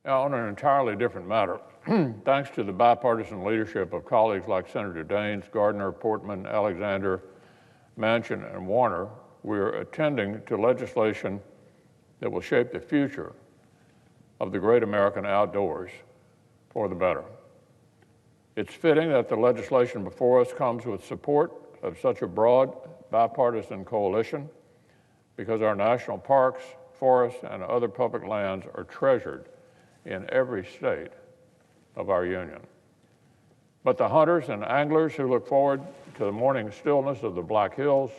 Now, on an entirely different matter, thanks to the bipartisan leadership of colleagues like Senator Daines, Gardner, Portman, Alexander, Manchin, and Warner, we are attending to legislation that will shape the future of the great American outdoors for the better. It's fitting that the legislation before us comes with support of such a broad bipartisan coalition because our national parks, forests, and other public lands are treasured in every state of our union. But the hunters and anglers who look forward to the morning stillness of the Black Hills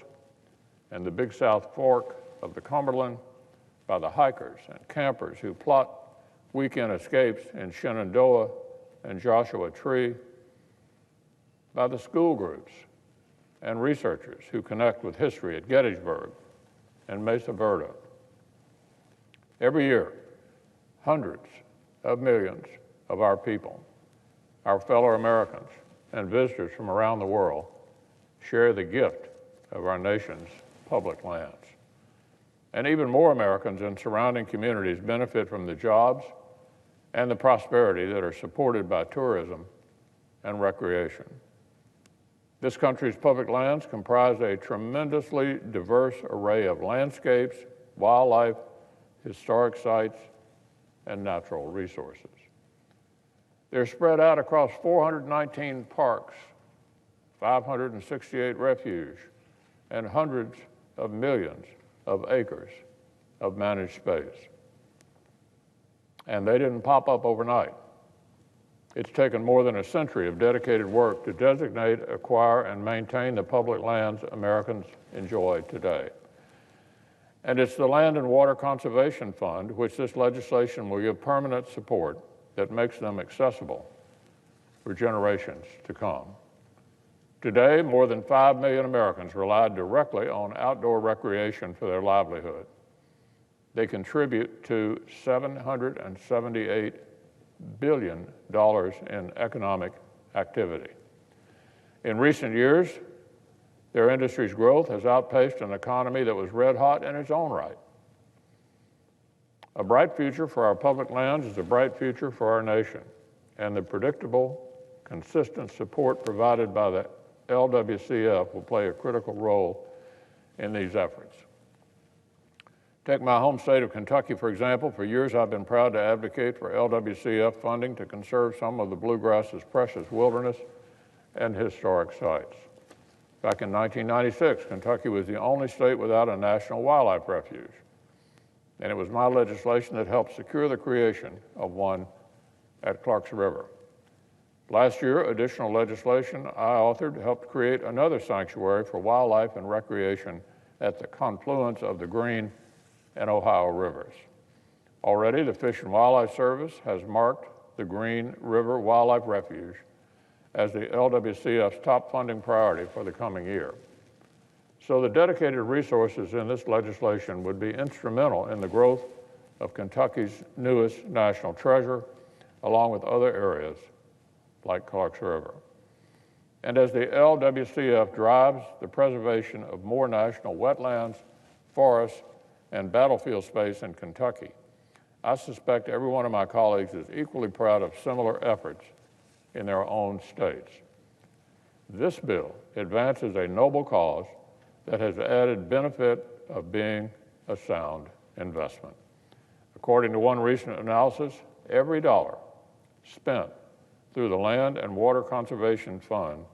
and the Big South Fork of the Cumberland, by the hikers and campers who plot weekend escapes in Shenandoah and Joshua Tree, by the school groups and researchers who connect with history at Gettysburg and Mesa Verde. Every year, hundreds of millions of our people, our fellow Americans, and visitors from around the world share the gift of our nation's public lands. And even more Americans in surrounding communities benefit from the jobs and the prosperity that are supported by tourism and recreation. This country's public lands comprise a tremendously diverse array of landscapes, wildlife, historic sites, and natural resources. They're spread out across 419 parks, 568 refuge, and hundreds of millions of acres of managed space. And they didn't pop up overnight. It's taken more than a century of dedicated work to designate, acquire, and maintain the public lands Americans enjoy today. And it's the Land and Water Conservation Fund, which this legislation will give permanent support, that makes them accessible for generations to come. Today, more than 5 million Americans rely directly on outdoor recreation for their livelihood. They contribute to $778 billion in economic activity. In recent years, their industry's growth has outpaced an economy that was red hot in its own right. A bright future for our public lands is a bright future for our nation, and the predictable, consistent support provided by the LWCF will play a critical role in these efforts. Take my home state of Kentucky, for example. For years, I've been proud to advocate for LWCF funding to conserve some of the bluegrass's precious wilderness and historic sites. Back in 1996, Kentucky was the only state without a national wildlife refuge, and it was my legislation that helped secure the creation of one at Clark's River. Last year, additional legislation I authored helped create another sanctuary for wildlife and recreation at the confluence of the Green and Ohio rivers. Already, the Fish and Wildlife Service has marked the Green River Wildlife Refuge as the LWCF's top funding priority for the coming year. So the dedicated resources in this legislation would be instrumental in the growth of Kentucky's newest national treasure, along with other areas like Clark's River. And as the LWCF drives the preservation of more national wetlands, forests, and battlefield space in Kentucky, I suspect every one of my colleagues is equally proud of similar efforts in their own states. This bill advances a noble cause that has added benefit of being a sound investment. According to one recent analysis, every dollar spent through the Land and Water Conservation Fund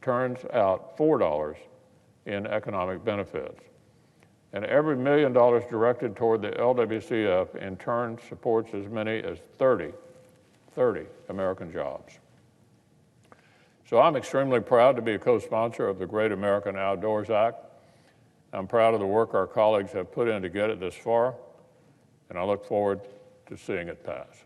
turns out $4 in economic benefits. And every $1 million directed toward the LWCF in turn supports as many as 30 American jobs. So I'm extremely proud to be a co-sponsor of the Great American Outdoors Act. I'm proud of the work our colleagues have put in to get it this far, and I look forward to seeing it pass.